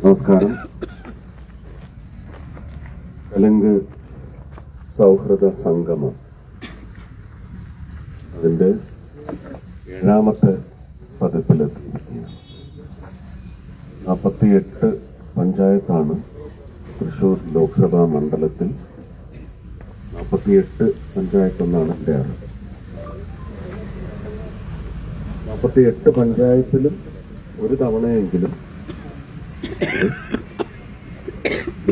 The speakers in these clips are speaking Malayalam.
നമസ്കാരം. തെലുങ്ക് സൗഹൃദ സംഗമം അതിൻ്റെ 7ാമത്തെ പതിപ്പിലെത്തിയിരിക്കുകയാണ്. 48 പഞ്ചായത്താണ് തൃശ്ശൂർ ലോക്സഭാ മണ്ഡലത്തിൽ. 48 പഞ്ചായത്തെന്നാണ് എൻ്റെ അറിവ്. 48 പഞ്ചായത്തിലും ഒരു തവണയെങ്കിലും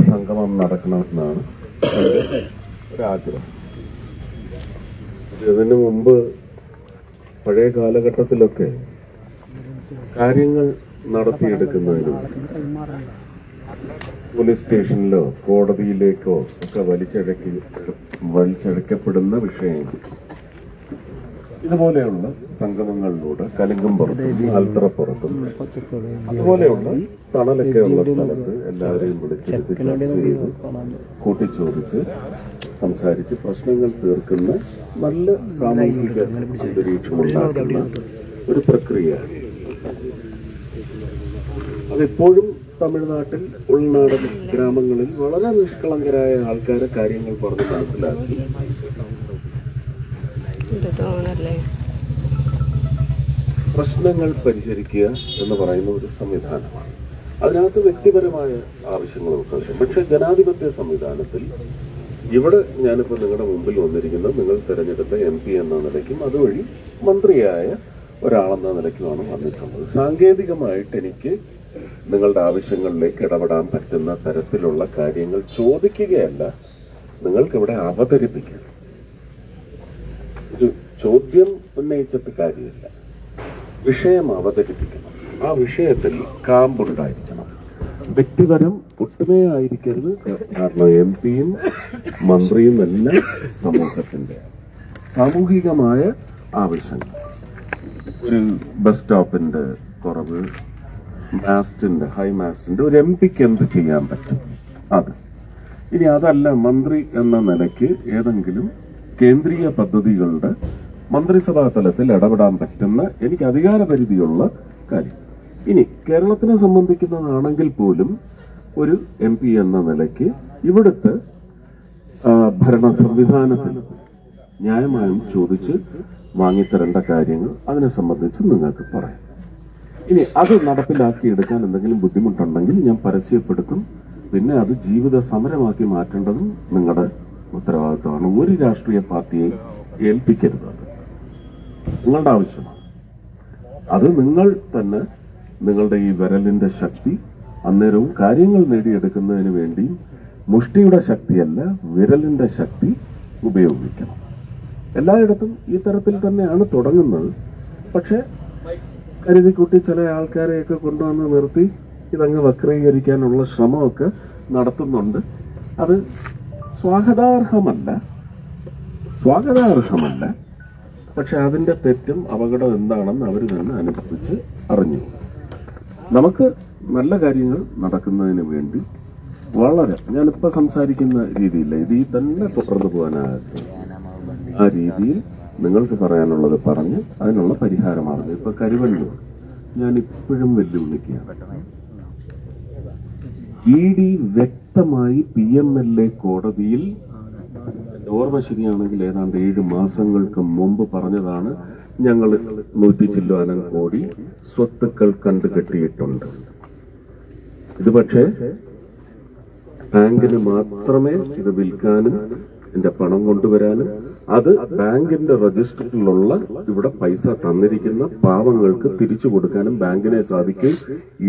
സംഗമം നടക്കണമെന്നാണ് ഒരാഗ്രഹം. ഇതിനു മുമ്പ് പഴയ കാലഘട്ടത്തിലൊക്കെ കാര്യങ്ങൾ നടത്തിയെടുക്കുന്നതിനും പോലീസ് സ്റ്റേഷനിലോ കോടതിയിലേക്കോ ഒക്കെ വലിച്ചഴക്കപ്പെടുന്ന വിഷയങ്ങൾ ഇതുപോലെയുള്ള സംഗമങ്ങളിലൂടെ കലുങ്കുംപുറത്തും ആൽത്തറപ്പുറത്തും അതുപോലെയുള്ള തണലൊക്കെ ഉള്ള സ്ഥലത്ത് എല്ലാവരെയും വിളിച്ചെടുത്ത് ചർച്ച ചെയ്ത് കൂട്ടിച്ചോദിച്ച് സംസാരിച്ച് പ്രശ്നങ്ങൾ തീർക്കുന്ന നല്ല സാമൂഹിക അന്തരീക്ഷമുണ്ടാക്കുന്ന ഒരു പ്രക്രിയയാണ്. അതെപ്പോഴും തമിഴ്നാട്ടിൽ ഉൾനാടൻ ഗ്രാമങ്ങളിൽ വളരെ നിഷ്കളങ്കരായ ആൾക്കാരെ കാര്യങ്ങൾ പറഞ്ഞ് മനസ്സിലാക്കി പ്രശ്നങ്ങൾ പരിഹരിക്കുക എന്ന് പറയുന്ന ഒരു സംവിധാനമാണ്. അതിനകത്ത് വ്യക്തിപരമായ ആവശ്യങ്ങളൊക്കെ ഉണ്ട്. പക്ഷെ ജനാധിപത്യ സംവിധാനത്തിൽ ഇവിടെ ഞാനിപ്പോൾ നിങ്ങളുടെ മുമ്പിൽ വന്നിരിക്കുന്നത് നിങ്ങൾ തിരഞ്ഞെടുത്ത MP എന്ന നിലയ്ക്കും അതുവഴി മന്ത്രിയായ ഒരാളെന്ന നിലയ്ക്കുമാണ് വന്നിട്ടുള്ളത്. സാങ്കേതികമായിട്ട് എനിക്ക് നിങ്ങളുടെ ആവശ്യങ്ങളിലേക്ക് ഇടപെടാൻ പറ്റുന്ന തരത്തിലുള്ള കാര്യങ്ങൾ ചോദിക്കുകയല്ല, നിങ്ങൾക്കിവിടെ അവതരിപ്പിക്കണം. ഒരു ചോദ്യം ഉന്നയിച്ചിട്ട് കാര്യമില്ല, വിഷയം അവതരിപ്പിക്കണം. ആ വിഷയത്തിൽ കാമ്പുണ്ടായിരിക്കണം. വ്യക്തിപരം ഒട്ടുമേ ആയിരിക്കരുത്. കാരണം MP-യും മന്ത്രിയും എല്ലാം സമൂഹത്തിന്റെ സാമൂഹികമായ ആവശ്യങ്ങൾ, ഒരു ബസ് സ്റ്റോപ്പിന്റെ കുറവ്, ഹൈ മാസ്റ്റിന്റെ ഒരു MP-ക്ക് എന്ത് ചെയ്യാൻ പറ്റും അത്. ഇനി അതല്ല, മന്ത്രി എന്ന നിലയ്ക്ക് ഏതെങ്കിലും കേന്ദ്രീയ പദ്ധതികളുടെ മന്ത്രിസഭാ തലത്തിൽ ഇടപെടാൻ പറ്റുന്ന എനിക്ക് അധികാരപരിധിയുള്ള കാര്യം. ഇനി കേരളത്തിനെ സംബന്ധിക്കുന്നതാണെങ്കിൽ പോലും ഒരു MP എന്ന നിലയ്ക്ക് ഇവിടുത്തെ ഭരണ സംവിധാനത്തിൽ ന്യായമായും ചോദിച്ച് വാങ്ങിത്തരേണ്ട കാര്യങ്ങൾ അതിനെ സംബന്ധിച്ച് നിങ്ങൾക്ക് പറയാം. ഇനി അത് നടപ്പിലാക്കിയെടുക്കാൻ എന്തെങ്കിലും ബുദ്ധിമുട്ടുണ്ടെങ്കിൽ ഞാൻ പരസ്യപ്പെടുത്തും. പിന്നെ അത് ജീവിത സമരമാക്കി മാറ്റേണ്ടതും നിങ്ങളുടെ ഉത്തരവാദിത്തമാണ്. ഒരു രാഷ്ട്രീയ പാർട്ടിയെ ഏൽപ്പിക്കരുത്. അത് നിങ്ങളുടെ ആവശ്യമാണ്. അത് നിങ്ങൾ തന്നെ നിങ്ങളുടെ ഈ വിരലിന്റെ ശക്തി അന്നേരവും കാര്യങ്ങൾ നേടിയെടുക്കുന്നതിന് വേണ്ടി മുഷ്ടിയുടെ ശക്തിയല്ല, വിരലിന്റെ ശക്തി ഉപയോഗിക്കണം. എല്ലായിടത്തും ഈ തരത്തിൽ തന്നെയാണ് തുടങ്ങുന്നത്. പക്ഷെ കരുതിക്കുട്ടി ചില ആൾക്കാരെയൊക്കെ കൊണ്ടുവന്ന് നിർത്തി ഇതങ്ങ് വക്രീകരിക്കാനുള്ള ശ്രമമൊക്കെ നടത്തുന്നുണ്ട്. അത് സ്വാഗതാർഹമല്ല. പക്ഷെ അതിന്റെ തെറ്റും അപകടം എന്താണെന്ന് അവർ തന്നെ അനുഭവിച്ച് അറിഞ്ഞു. നമുക്ക് നല്ല കാര്യങ്ങൾ നടക്കുന്നതിന് വേണ്ടി വളരെ, ഞാനിപ്പോ സംസാരിക്കുന്ന രീതിയില്ല, ഇതിൽ തന്നെ തുടർന്നു പോകാനാകട്ടെ. ആ രീതിയിൽ നിങ്ങൾക്ക് പറയാനുള്ളത് പറഞ്ഞ് അതിനുള്ള പരിഹാരമാകുന്നത്. ഇപ്പൊ കരുവന്നൂർ ഞാൻ ഇപ്പോഴും വെല്ലുവിളിക്കുകയാണ്. ED വ്യക്തമായി PMLA കോടതിയിൽ, ഓർമ്മ ശരിയാണെങ്കിൽ ഏതാണ്ട് 7 മാസങ്ങൾക്ക് മുമ്പ് പറഞ്ഞതാണ്, ഞങ്ങൾ 100 ചില്ലാനം കോടി സ്വത്തുക്കൾ കണ്ടുകെട്ടിയിട്ടുണ്ട്. ഇത് പക്ഷേ ബാങ്കിന് മാത്രമേ ഇത് വിൽക്കാനും ഇതിന്റെ പണം കൊണ്ടുവരാനും അത് ബാങ്കിന്റെ രജിസ്റ്ററിലുള്ള ഇവിടെ പൈസ തന്നിരിക്കുന്ന പാവങ്ങൾക്ക് തിരിച്ചു കൊടുക്കാനും ബാങ്കിനെ സാധിക്കും,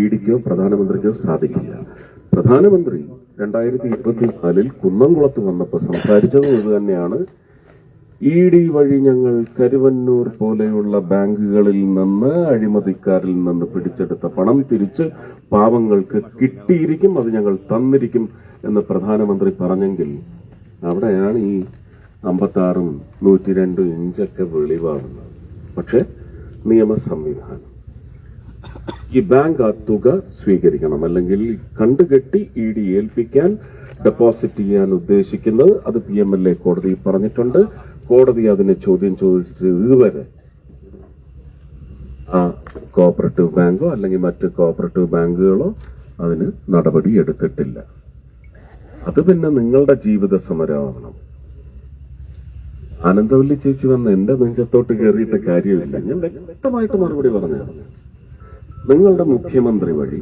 EDക്കോ പ്രധാനമന്ത്രിക്കോ സാധിക്കില്ല. പ്രധാനമന്ത്രി 2024 കുന്നംകുളത്ത് വന്നപ്പോൾ സംസാരിച്ചതും ഇത് തന്നെയാണ്. ED വഴി ഞങ്ങൾ കരുവന്നൂർ പോലെയുള്ള ബാങ്കുകളിൽ നിന്ന്, അഴിമതിക്കാരിൽ നിന്ന് പിടിച്ചെടുത്ത പണം തിരിച്ച് പാവങ്ങൾക്ക് കിട്ടിയിരിക്കും, അത് ഞങ്ങൾ തന്നിരിക്കും എന്ന് പ്രധാനമന്ത്രി പറഞ്ഞെങ്കിൽ അവിടെയാണ് ഈ 56 102 ഇഞ്ചൊക്കെ വെളിവാകുന്നത്. പക്ഷെ നിയമ സംവിധാനം ഈ ബാങ്ക് ആ തുക സ്വീകരിക്കണം, അല്ലെങ്കിൽ കണ്ടുകെട്ടി ED ഏൽപ്പിക്കാൻ ഡെപ്പോസിറ്റ് ചെയ്യാൻ ഉദ്ദേശിക്കുന്നത് അത് PMLA കോടതി പറഞ്ഞിട്ടുണ്ട്. കോടതി അതിനെ ചോദ്യം ചോദിച്ചിട്ട് ഇതുവരെ ആ കോഓപ്പറേറ്റീവ് ബാങ്കോ അല്ലെങ്കിൽ മറ്റ് കോഓപ്പറേറ്റീവ് ബാങ്കുകളോ അതിന് നടപടി എടുത്തിട്ടില്ല. അത് പിന്നെ നിങ്ങളുടെ ജീവിത സമരമാവണം. ആനന്ദവല്ലി ചേച്ചി വന്ന് എന്റെ നെഞ്ചത്തോട്ട് കയറിയിട്ട് കാര്യമില്ല. ഞാൻ വ്യക്തമായിട്ട് മറുപടി പറഞ്ഞു. നിങ്ങളുടെ മുഖ്യമന്ത്രി വഴി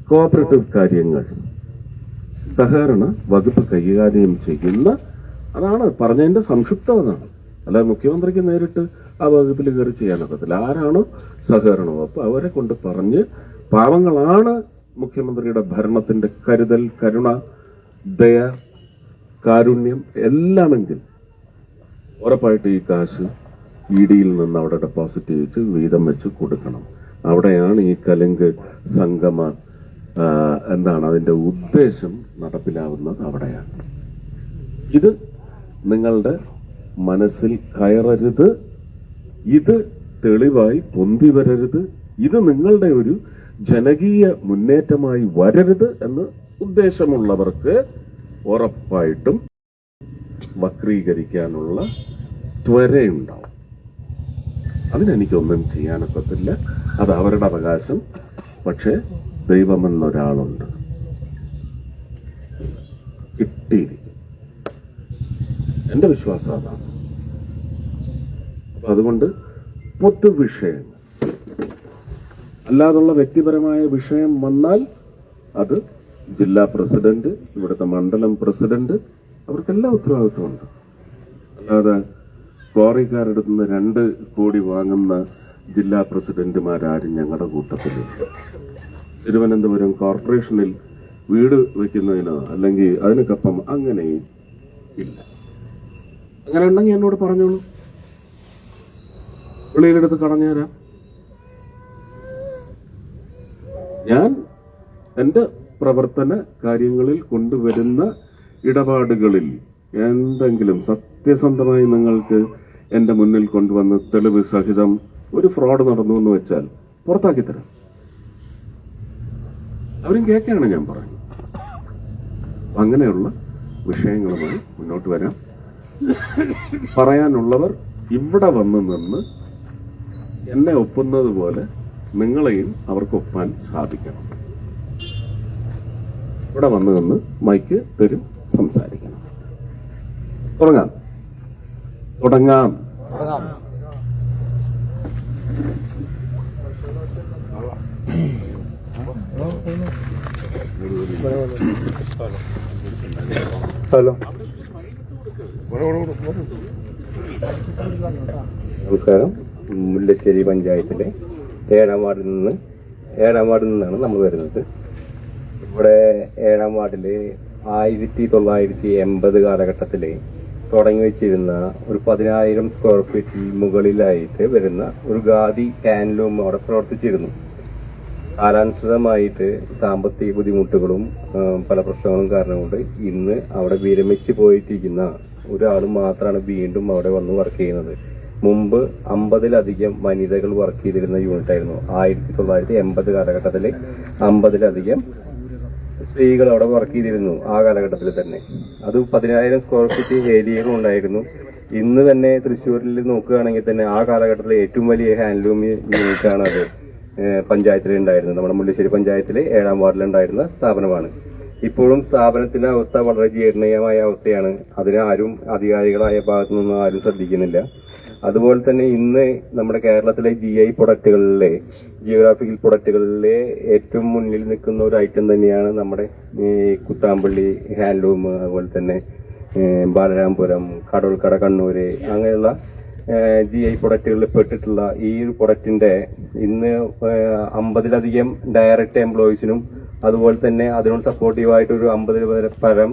കോഓപ്പറേറ്റീവ് കാര്യങ്ങൾ സഹകരണ വകുപ്പ് കൈകാര്യം ചെയ്യുന്ന, അതാണ് പറഞ്ഞതിന്റെ സംക്ഷിപ്തമാണ്. അല്ല, മുഖ്യമന്ത്രിക്ക് നേരിട്ട് ആ വകുപ്പിൽ കയറി ചെയ്യാനൊക്കത്തില്ല. ആരാണോ സഹകരണ വകുപ്പ് അവരെ കൊണ്ട് പറഞ്ഞ്, പാവങ്ങളാണ് മുഖ്യമന്ത്രിയുടെ ഭരണത്തിന്റെ കരുതൽ, കരുണ, ദയ, കാരുണ്യം എല്ലാമെങ്കിൽ ഉറപ്പായിട്ട് ഈ കാശ് ED-യിൽ നിന്ന് അവിടെ ഡെപ്പോസിറ്റ് ചെയ്ത് വീതം വെച്ച് കൊടുക്കണം. അവിടെയാണ് ഈ കലുങ്ക് സംഗമ എന്താണ് അതിന്റെ ഉദ്ദേശം നടപ്പിലാവുന്നത്. അവിടെയാണ്. ഇത് നിങ്ങളുടെ മനസ്സിൽ കയറരുത്. ഇത് തെളിവായി പൊന്തി വരരുത്. ഇത് നിങ്ങളുടെ ഒരു ജനകീയ മുന്നേറ്റമായി വരരുത് എന്ന് ഉദ്ദേശമുള്ളവർക്ക് ഉറപ്പായിട്ടും വക്രീകരിക്കാനുള്ള ത്വരയുണ്ടാവും. അതിനെനിക്കൊന്നും ചെയ്യാനൊക്കത്തില്ല. അത് അവരുടെ അവകാശം. പക്ഷെ ദൈവമെന്നൊരാളുണ്ട്, കിട്ടിയിരിക്കും. എന്റെ വിശ്വാസം അതാണ്. അപ്പൊ അതുകൊണ്ട് പൊതുവിഷയങ്ങൾ അല്ലാതുള്ള വ്യക്തിപരമായ വിഷയം വന്നാൽ അത് ജില്ലാ പ്രസിഡന്റ്, ഇവിടുത്തെ മണ്ഡലം പ്രസിഡന്റ്, അവർക്കെല്ലാം ഉത്തരവാദിത്വമുണ്ട്. അല്ലാതെ ക്വാറിക്കാരുടെ നിന്ന് 2 കോടി വാങ്ങുന്ന ജില്ലാ പ്രസിഡന്റുമാരാരും ഞങ്ങളുടെ കൂട്ടത്തിലില്ല. തിരുവനന്തപുരം കോർപ്പറേഷനിൽ വീട് വയ്ക്കുന്നതിനോ അല്ലെങ്കിൽ അതിനൊപ്പം അങ്ങനെ ഇല്ല. അങ്ങനെ ഉണ്ടെങ്കിൽ എന്നോട് പറഞ്ഞോളൂ, വെളിയിലെടുത്ത് കളഞ്ഞുതരാം. ഞാൻ എന്റെ പ്രവർത്തന കാര്യങ്ങളിൽ കൊണ്ടുവരുന്ന ഇടപാടുകളിൽ എന്തെങ്കിലും സത്യസന്ധമായി നിങ്ങൾക്ക് എന്റെ മുന്നിൽ കൊണ്ടുവന്ന് തെളിവ് സഹിതം ഒരു ഫ്രോഡ് നടന്നു എന്ന് വെച്ചാൽ പുറത്താക്കി തരാം. അവരും കേൾക്കുകയാണ് ഞാൻ പറയുന്നത്. അങ്ങനെയുള്ള വിഷയങ്ങളുമായി മുന്നോട്ട് വരാം. പറയാനുള്ളവർ ഇവിടെ വന്ന് നിന്ന് എന്നെ ഒപ്പുന്നത് പോലെ നിങ്ങളെയും അവർക്കൊപ്പാൻ സാധിക്കണം. ഇവിടെ വന്ന് നിന്ന് മൈക്ക് തരും, സംസാരിക്കണം. തുടങ്ങാം. ഹലോ, നമസ്കാരം. മുല്ലശ്ശേരി പഞ്ചായത്തിലെ 7ാം വാർഡിൽ നിന്നാണ് നമ്മൾ വരുന്നത്. ഇവിടെ 7ാം വാർഡില് 1980 കാലഘട്ടത്തില് തുടങ്ങി വെച്ചിരുന്ന ഒരു 10,000 സ്ക്വയർ ഫീറ്റ് മുകളിലായിട്ട് വരുന്ന ഒരു ഖാദി ഹാൻഡ്ലൂം അവിടെ പ്രവർത്തിച്ചിരുന്നു. കാലാനുസൃതമായിട്ട് സാമ്പത്തിക ബുദ്ധിമുട്ടുകളും പല പ്രശ്നങ്ങളും കാരണം കൊണ്ട് ഇന്ന് അവിടെ വിരമിച്ച് പോയിട്ടിരിക്കുന്ന ഒരാൾ മാത്രമാണ് വീണ്ടും അവിടെ വന്ന് വർക്ക് ചെയ്യുന്നത്. മുമ്പ് 50-ലധികം വനിതകൾ വർക്ക് ചെയ്തിരുന്ന യൂണിറ്റ് ആയിരുന്നു. 1980 കാലഘട്ടത്തിൽ 50-ലധികം സ്ത്രീകൾ അവിടെ വർക്ക് ചെയ്തിരുന്നു. ആ കാലഘട്ടത്തിൽ തന്നെ അത് 10,000 സ്ക്വയർ ഫീറ്റ് ഏരിയകളും ഉണ്ടായിരുന്നു. ഇന്ന് തന്നെ തൃശ്ശൂരിൽ നോക്കുകയാണെങ്കിൽ തന്നെ ആ കാലഘട്ടത്തിലെ ഏറ്റവും വലിയ ഹാൻഡ്ലൂം യൂണിറ്റാണ് അത് പഞ്ചായത്തിൽ ഉണ്ടായിരുന്നത്. നമ്മുടെ മുല്ലശ്ശേരി പഞ്ചായത്തിലെ 7ാം വാർഡിലുണ്ടായിരുന്ന സ്ഥാപനമാണ്. ഇപ്പോഴും സ്ഥാപനത്തിന്റെ അവസ്ഥ വളരെ ജീർണീയമായ അവസ്ഥയാണ്. അതിന് ആരും അധികാരികളായ ഭാഗത്തു നിന്നും ആരും ശ്രദ്ധിക്കുന്നില്ല. അതുപോലെ തന്നെ ഇന്ന് നമ്മുടെ കേരളത്തിലെ GI പ്രൊഡക്റ്റുകളിലെ, ജിയോഗ്രാഫിക്കൽ പ്രൊഡക്റ്റുകളിലെ ഏറ്റവും മുന്നിൽ നിൽക്കുന്ന ഒരു ഐറ്റം തന്നെയാണ് നമ്മുടെ കുത്താമ്പള്ളി ഹാൻഡ്ലൂം. അതുപോലെ തന്നെ ബാലരാമപുരം, കടോൽക്കട, കണ്ണൂര്, അങ്ങനെയുള്ള GI പ്രൊഡക്റ്റുകളിൽ പെട്ടിട്ടുള്ള ഈ ഒരു പ്രൊഡക്റ്റിന്റെ ഇന്ന് 50-ലധികം ഡയറക്റ്റ് എംപ്ലോയീസിനും അതുപോലെ തന്നെ അതിനോട് സപ്പോർട്ടീവായിട്ട് ഒരു 50 പരം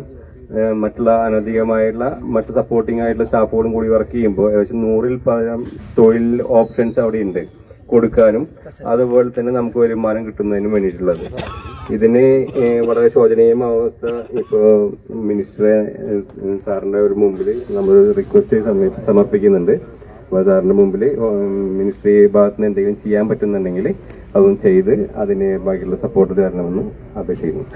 മറ്റുള്ള അനധികമായിട്ടുള്ള മറ്റ് സപ്പോർട്ടിംഗ് ആയിട്ടുള്ള സ്റ്റാഫുകളും കൂടി വർക്ക് ചെയ്യുമ്പോൾ ഏകദേശം 100-ൽ പരം തൊഴിൽ ഓപ്ഷൻസ് അവിടെ ഉണ്ട് കൊടുക്കാനും അതുപോലെ തന്നെ നമുക്ക് വരുമാനം കിട്ടുന്നതിനും വേണ്ടിയിട്ടുള്ളത്. ഇതിന് വളരെ ശോചനീയമായ അവസ്ഥ ഇപ്പോൾ മിനിസ്റ്ററെ സാറിന്റെ ഒരു മുമ്പിൽ നമ്മൾ റിക്വസ്റ്റ് സമർപ്പിക്കുന്നുണ്ട്. അപ്പോൾ സാറിന്റെ മുമ്പിൽ മിനിസ്ട്രി ഭാഗത്ത് നിന്ന് എന്തെങ്കിലും ചെയ്യാൻ പറ്റുന്നുണ്ടെങ്കിൽ അതും ചെയ്ത് അതിന് ബാക്കിയുള്ള സപ്പോർട്ട് തരണമെന്ന് അപേക്ഷിക്കുന്നു.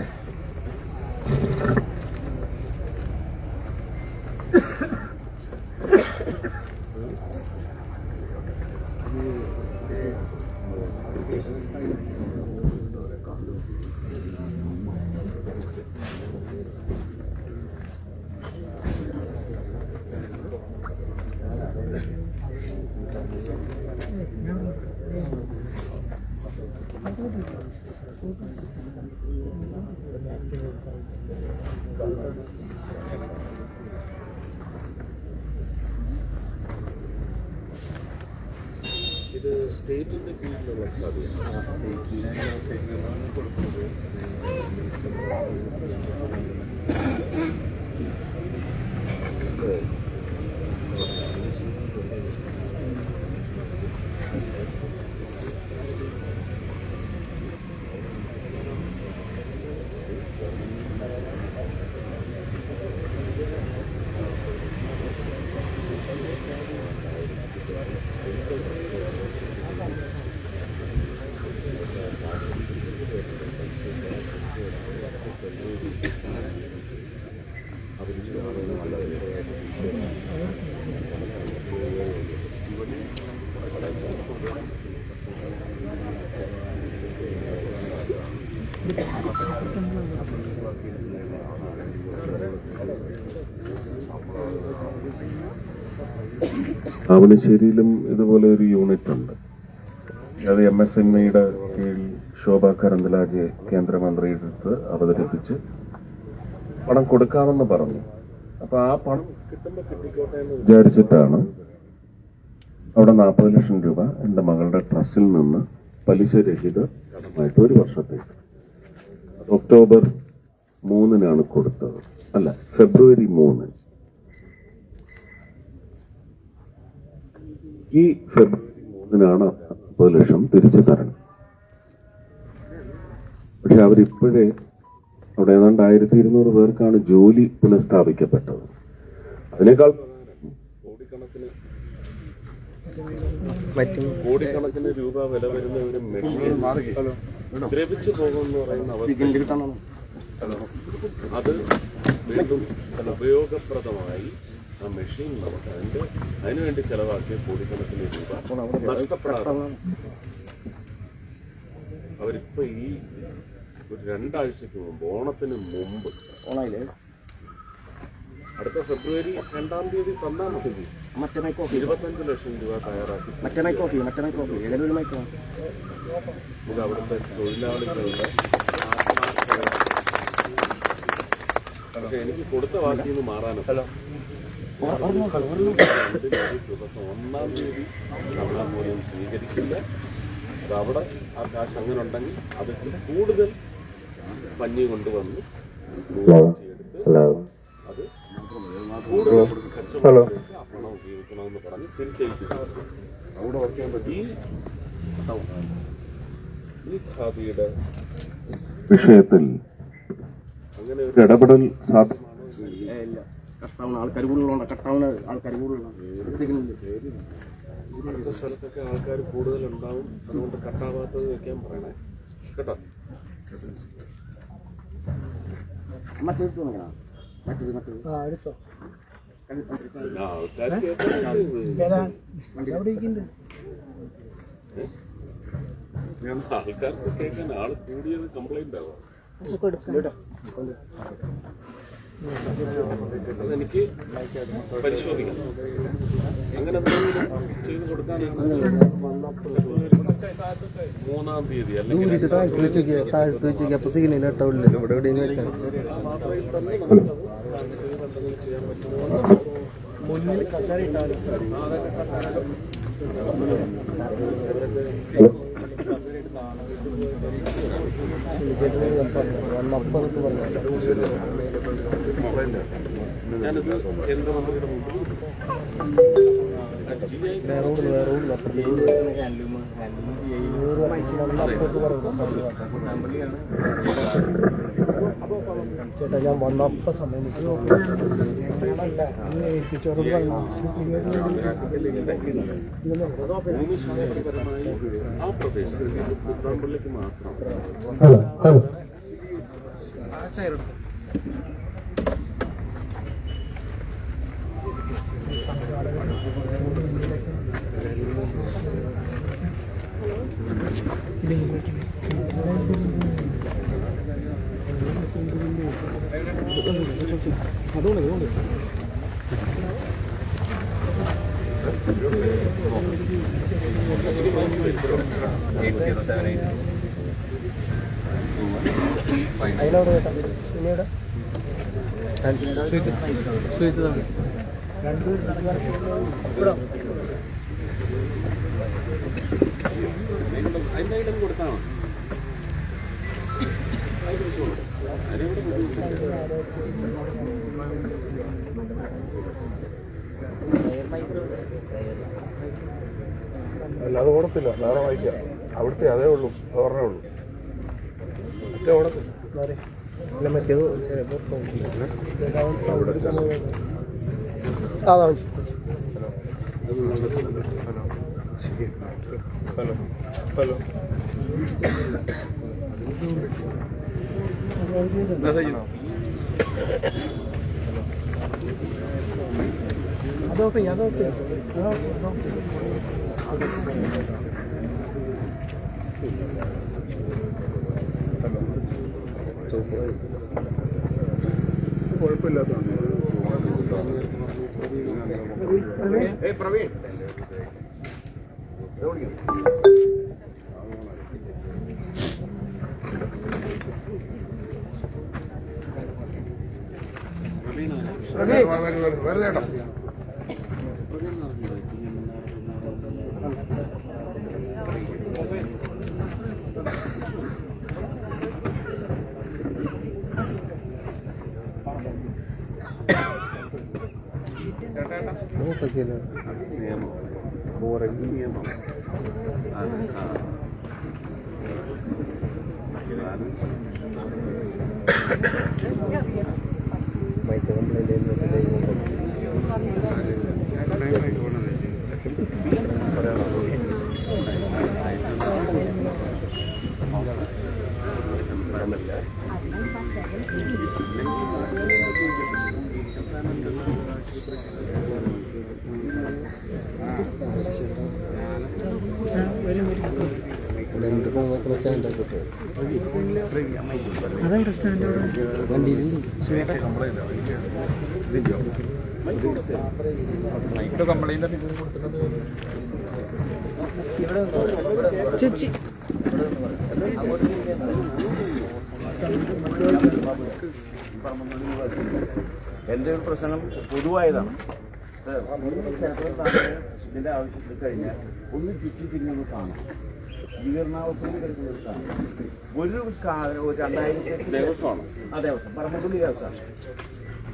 ഇത് സ്റ്റേറ്റിന്റെ കീഴിലുള്ള താമരശ്ശേരിയിലും ഇതുപോലെ ഒരു യൂണിറ്റ് ഉണ്ട്. അത് MSNIയുടെ കീഴിൽ ശോഭ കരന്തലാജെ കേന്ദ്രമന്ത്രിയുടെ അടുത്ത് അവതരിപ്പിച്ച് പണം കൊടുക്കാമെന്ന് പറഞ്ഞു. അപ്പൊ ആ പണം കിട്ടുമ്പോൾ കിട്ടിക്കോട്ടെ എന്ന് വിചാരിച്ചിട്ടാണ് അവിടെ 40 ലക്ഷം രൂപ എന്റെ മകളുടെ ട്രസ്റ്റിൽ നിന്ന് പലിശരഹിത കടമായിട്ട് 1 വർഷത്തേക്ക് ഒക്ടോബർ 3-നാണ് കൊടുത്തത്. അല്ല, ഫെബ്രുവരി 3. ഈ ഫെബ്രുവരി 3-നാണ് 50 ലക്ഷം തിരിച്ചു തരണം. പക്ഷെ അവരിപ്പോഴേ അവിടെ ഏതാണ്ട് 1200 പേർക്കാണ് ജോലി പുനഃസ്ഥാപിക്കപ്പെട്ടത്. അതിനേക്കാൾ കോടിക്കണക്കിന് രൂപ വില വരുന്ന ഒരു മെഷീൻ ദ്രവിച്ചു പോകുമെന്ന് പറയുന്ന അവസ്ഥ, അത് വീണ്ടും ഉപയോഗപ്രദമായി ആ മെഷീൻ നമുക്ക് അതിനുവേണ്ടി ചെലവാക്കിയ കോടിക്കണക്കിന് രൂപ നഷ്ടപ്പെടാതെ അവരിപ്പോ ഈ ഒരു 2 ആഴ്ചക്ക് മുമ്പ്, ഓണത്തിന് മുമ്പ്, അടുത്ത ഫെബ്രുവരി 2-ാം തീയതി തന്നാൽ മതി 25 ലക്ഷം രൂപ തയ്യാറാക്കി ഇത് അവിടുത്തെ തൊഴിലാളികളുടെ പക്ഷെ എനിക്ക് കൊടുത്ത വാക്കിൽ നിന്ന് മാറാനല്ല. ദിവസം 1-ാം തീയതി നമ്മളെ മൂല്യം സ്വീകരിക്കില്ല. അത് അവിടെ ആ കാശ് അങ്ങനെ ഉണ്ടെങ്കിൽ അത് കൂടുതൽ പഞ്ഞി കൊണ്ടുവന്ന് അത് കൂടുതൽ കച്ചവടത്തിലേക്ക് ആ പണം ഉപയോഗിക്കണമെന്ന് പറഞ്ഞ് തിരിച്ചയച്ചു. ഈ ഖാദിയുടെ വിഷയത്തിൽ അങ്ങനെ ഒരു ഇടപെടൽ സാധ്യമാണ്. ആൾക്കാർ കൂടുതലുണ്ട്, കട്ടാവുന്ന ആൾക്കാർ കൂടുതലുണ്ട്. അടുത്ത സ്ഥലത്തൊക്കെ ആൾക്കാർ കൂടുതലുണ്ടാവും. അതുകൊണ്ട് കട്ടാവാത്തത് വെക്കാൻ പറയണേ കേട്ടോ. ആൾക്കാർക്ക് കേൾക്കാൻ ആള് കൂടിയത് കംപ്ലൈന്റ് ആവാം. അതെനിക്ക് പരിശോധിക്കാം. അങ്ങനെ ചെയ്ത് കൊടുക്കാനാണ് 3-ാം തീയതി അല്ലെങ്കിൽ ചെയ്യാൻ പറ്റുമോ? മുന്നിൽ കസേര ഞാനിത് കേന്ദ്രമന്ത്രിയുടെ മുമ്പിൽ ചേട്ടാ ഞാൻ വന്നപ്പോ സമയം ഭൂമിശാസ്ത്രപരമായി ആ പ്രദേശത്ത് കുത്താമ്പള്ളിക്ക് മാത്രം അതുകൊണ്ട് അതിലവിടെ കേട്ടോ പിന്നീട് അതിൻ്റെ കൊടുത്താണോ അല്ലാതെ ഓടത്തില്ല, വേറെ വായിക്കാം. അവിടുത്തെ അതേ ഉള്ളൂ, വേറെ ഉള്ളൂ. മറ്റേ ഓടത്തില്ല. മറ്റേത് അതാണ് ഹലോ ഹലോ അതൊക്കെ അതൊക്കെ കുഴപ്പമില്ലാത്തതാണ്. പ്രവീൺ വെറുതെ കേട്ടോ. നിയമം നിയമം അതെവിടെ സ്റ്റാൻഡ് വണ്ടിയിലുണ്ട് ചേച്ചി എൻ്റെ ഒരു പ്രശ്നം പൊതുവായതാണ്. ഇതിൻ്റെ ആവശ്യത്തിൽ കഴിഞ്ഞാൽ ഒന്ന് ചുറ്റി തിരിഞ്ഞൊന്ന് കാണാം. ജീർണാവസ്ഥയിൽ കിടക്കുന്ന ഒരു സാധനം ഒരു 2000 ദേവസ്വമാണ്. ആ ദേവസ്വം പറമ്പുള്ളി ദേവസ്വമാണ്.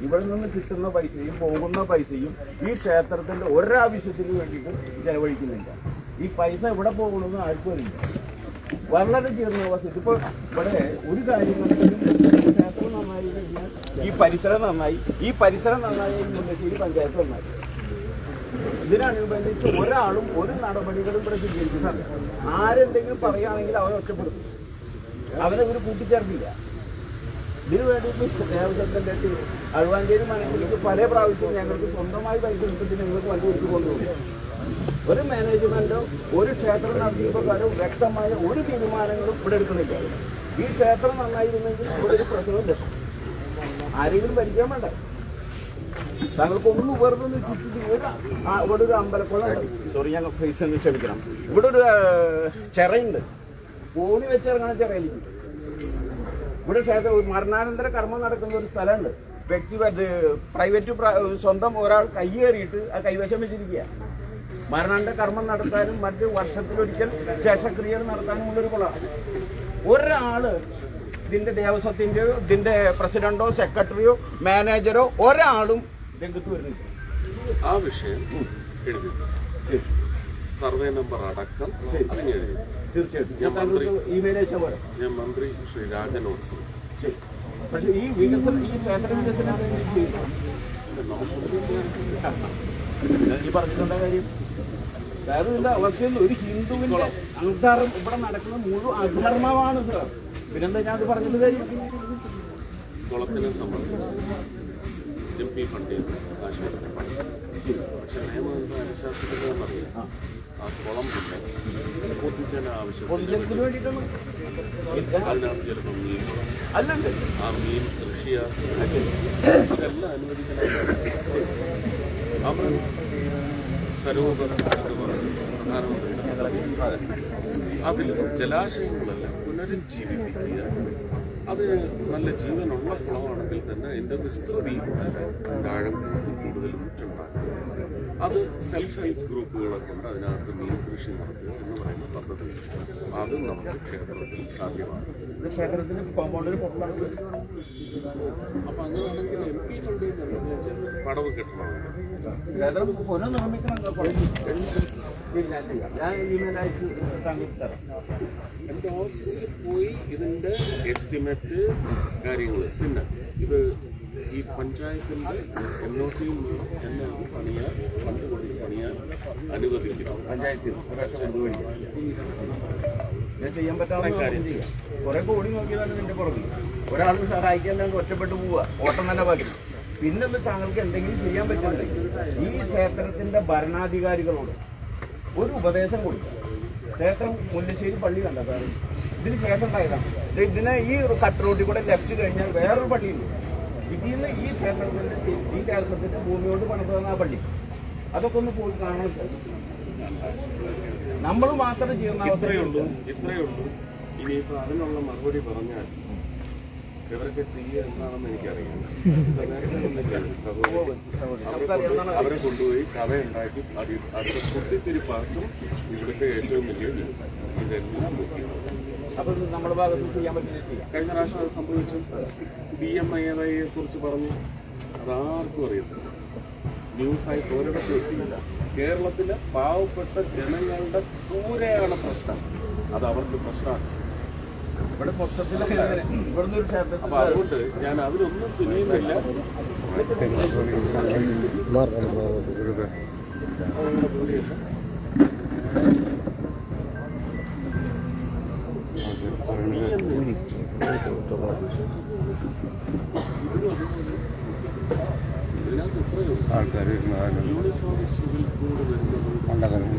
ഇവിടെ നിന്ന് കിട്ടുന്ന പൈസയും പോകുന്ന പൈസയും ഈ ക്ഷേത്രത്തിൻ്റെ ഒരാവശ്യത്തിന് വേണ്ടിയിട്ട് ചെലവഴിക്കുന്നില്ല. ഈ പൈസ എവിടെ പോകണമെന്ന് ആർക്കും അറിയില്ല. വളരെ ജീർണാവസ്ഥ. ഇതിപ്പോൾ ഇവിടെ ഒരു കാര്യം ക്ഷേത്രം നന്നായി കഴിഞ്ഞാൽ ഈ പരിസരം നന്നായി, ഈ പരിസരം നന്നായി മുല്ലശ്ശേരി പഞ്ചായത്ത് നന്നായി. ഇതിനനുബന്ധിച്ച് ഒരാളും ഒരു നടപടികളും ഇവിടെ സ്വീകരിക്കുന്നില്ല. ആരെന്തെങ്കിലും പറയുകയാണെങ്കിൽ അവരെ ഒറ്റപ്പെടുത്തും, അവരെ ഒരു കൂട്ടിച്ചേർക്കില്ല. ഇതിനു വേണ്ടിയിട്ട് ദേവസ്വത്തിൻ്റെ അഴുവാഞ്ചേരി മനസ്സിലേക്ക് പല പ്രാവശ്യവും ഞങ്ങൾക്ക് സ്വന്തമായി പൈസ കിട്ടിട്ട് ഞങ്ങൾക്ക് വണ്ടി ഒരുക്കി കൊണ്ടുപോകും. ഒരു മാനേജ്മെന്റോ ഒരു ക്ഷേത്രം നടത്തിയപ്പോഴോ വ്യക്തമായ ഒരു തീരുമാനങ്ങളും ഇവിടെ എടുക്കുന്നില്ല. ഈ ക്ഷേത്രം നന്നായിരുന്നെങ്കിൽ ഇവിടെ ഒരു പ്രശ്നമില്ല. ആരെങ്കിലും ഭരിക്കാൻ വേണ്ട. താങ്കൾക്ക് ഒന്ന് വെറുതെ ചുറ്റി ഇവിടെ ഒരു അമ്പലക്കുളം, സോറി ഞാൻ ഫേസ് ക്ഷമിക്കണം, ഇവിടെ ഒരു ചിറയുണ്ട്. കോണി വെച്ചിറങ്ങണ ചിറയിലേക്ക് ഇവിടെ ക്ഷേത്രം മരണാനന്തര കർമ്മം നടക്കുന്ന ഒരു സ്ഥലമുണ്ട്. പ്രൈവറ്റ് സ്വന്തം ഒരാൾ കയ്യേറിയിട്ട് ആ കൈവശം വെച്ചിരിക്കുക. മരണാനന്തര കർമ്മം നടത്താനും മറ്റ് വർഷത്തിലൊരിക്കൽ ശേഷക്രിയകൾ നടത്താനും ഉള്ളൊരു കുളമാണ്. ഒരാള് ഇതിന്റെ ദേവസ്വത്തിൻ്റെയോ ഇതിന്റെ പ്രസിഡന്റോ സെക്രട്ടറിയോ മാനേജറോ ഒരാളും രംഗത്ത് വരുന്നില്ല. ആ വിഷയം എഴുതി സർവേ നമ്പർ അടക്കം അതിനെഴുതി. തീർച്ചയായിട്ടും ഇമെയിൽ അയച്ച പോലെ ഞാൻ മന്ത്രി ശ്രീ രാജനോട് സംസാരിച്ചു. പക്ഷേ ഈ വികസനം, ഈ ക്ഷേത്ര വികസനം ഈ പറഞ്ഞിട്ടുണ്ട കാര്യം വേറെ അവസ്ഥയിൽ ഒരു ഹിന്ദുവിന്റെ അന്ധർമ്മം ഇവിടെ നടക്കുന്ന മുഴുവൻ അധർമ്മമാണ് സാർ. പിന്നെന്താ ഞാൻ അത് പറഞ്ഞത് കാര്യം? കുളത്തിനെ സംബന്ധിച്ച് MP ഫണ്ട് ചെയ്ത് ആശുപത്രി പണി. പക്ഷെ നിയമം എന്താ അനുശാസിക്കുന്നതെന്നറിയാം. ആ കുളം പിന്നെ പൊതുജന ആവശ്യത്തിന് അതിനകത്ത് ചിലപ്പോൾ മീൻ ആ മീൻ കൃഷി അതെല്ലാം അനുവദിക്കണം. അവർ സരോവർ എന്ന് പറഞ്ഞു പ്രധാനമന്ത്രിയുടെ അതിൽ ജലാശയങ്ങളെല്ലാം പുനരുജ്ജീവിപ്പിക്കുക. അത് നല്ല ജീവനുള്ള കുളമാണെങ്കിൽ തന്നെ അതിൻ്റെ വിസ്തൃതി അതിൻ്റെ ആഴം കൂടുതൽ മുറ്റുണ്ടാക്കുക. അത് സെൽഫ് ഹെൽപ്പ് ഗ്രൂപ്പുകളെ കൊണ്ട് അതിനകത്ത് മീൻ കൃഷി നടത്തുക എന്ന് പറയുന്ന പദ്ധതി അത് നമുക്ക് ക്ഷേത്രത്തിൽ സാധ്യമാണ്. അപ്പൊ അങ്ങനെയാണെങ്കിൽ MP ഫണ്ടിൽ നിന്ന് പടവ് കെട്ടണമെന്ന് എൻ്റെ ഓഫീസിൽ പോയി ഇതിൻ്റെ എസ്റ്റിമേറ്റ് കാര്യങ്ങൾ പിന്നെ ഇത് ഈ പഞ്ചായത്തിൻ്റെ NOC എന്നെ പണിയാൻ ഫണ്ട് കൊണ്ട് പണിയാൻ അനുവദിക്കണം. ചെയ്യാൻ പറ്റാവുന്ന കാര്യം ചെയ്യാം. കുറെ കോടി നോക്കിയതാണ് ഇതിന്റെ പുറകിൽ. ഒരാൾക്ക് സഹായിക്കാൻ ഞങ്ങൾക്ക് ഒറ്റപ്പെട്ടു പോവുക, ഓട്ടം തന്നെ ബാക്കി. പിന്നെ താങ്കൾക്ക് എന്തെങ്കിലും ചെയ്യാൻ പറ്റുന്നുണ്ടെങ്കിൽ ഈ ക്ഷേത്രത്തിന്റെ ഭരണാധികാരികളോട് ഒരു ഉപദേശം കൊടുക്കുക. ക്ഷേത്രം മുല്ലശ്ശേരി പള്ളി കണ്ട സാറ് ഇതിന് ശേഷം ഉണ്ടായതാണ്. ഇതിനെ ഈ കട്ട് റോഡിൽ കൂടെ ലെഫ്റ്റ് കഴിഞ്ഞാൽ വേറൊരു പള്ളിയുണ്ട്. ഇതിൽ നിന്ന് ഈ ക്ഷേത്രത്തിന്റെ ഈ ക്ഷേത്രത്തിന്റെ ഭൂമിയോട് പണിതന്ന ആ പള്ളി അതൊക്കെ ഒന്ന് പോയി കാണാൻ സാധിക്കും. നമ്മൾ മാത്രം ചെയ്യുന്ന ഇത്രയേ ഉള്ളൂ. ഇനിയിപ്പോൾ അതിനുള്ള മറുപടി പറഞ്ഞാൽ ഇവരൊക്കെ ചെയ്യുക എന്താണെന്ന് എനിക്കറിയാം. അവരെ കൊണ്ടുപോയി കഥയുണ്ടാക്കി അടുത്ത കുത്തിത്തിരിപ്പാക്കും ഇവിടുത്തെ ഏറ്റവും വലിയ ന്യൂസ്. ഇതെല്ലാം മുഖ്യമാണ്. അപ്പൊ നമ്മുടെ ഭാഗത്ത് ചെയ്യാൻ പറ്റില്ല. കഴിഞ്ഞ പ്രാവശ്യം അത് സംഭവിച്ചു. BMILയെ കുറിച്ച് പറഞ്ഞു, അതാർക്കും അറിയത്തില്ല. ന്യൂസായി ഒരിടത്തും എത്തിയില്ല. കേരളത്തിലെ പാവപ്പെട്ട ജനങ്ങളുടെ കൂരെയാണ് പ്രശ്നം. അത് അവർക്ക് പ്രശ്നമാണ്. ഇവിടെ മൊത്തത്തിൽ ഇവിടുന്ന് ഒരു ക്ഷേത്രത്തിൽ അപ്പൊ അതുകൊണ്ട് ഞാൻ അതിലൊന്നും തുനിയുന്നില്ല. ഇതിനകത്ത് ഇത്രയും യൂണിഫോം സിവിൽ കോഡ് വരുന്നത് പരിഹാരം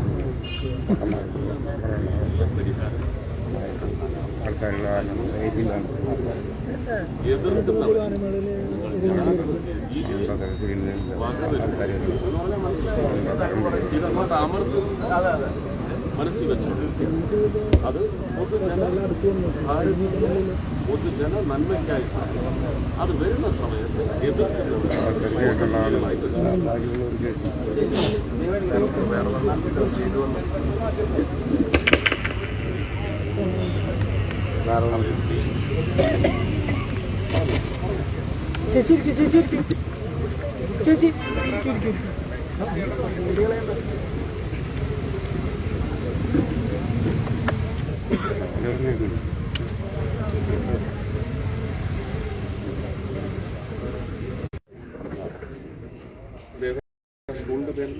എതിർക്കുന്നവർ ഇതങ്ങോട്ട് അമർത്തും മനസ്സിൽ വെച്ചോണ്ട് അത് പൊതുജന നന്മയ്ക്കായി അത് വരുന്ന സമയത്ത് ചേച്ചി സ്കൂളിന്റെ പേര്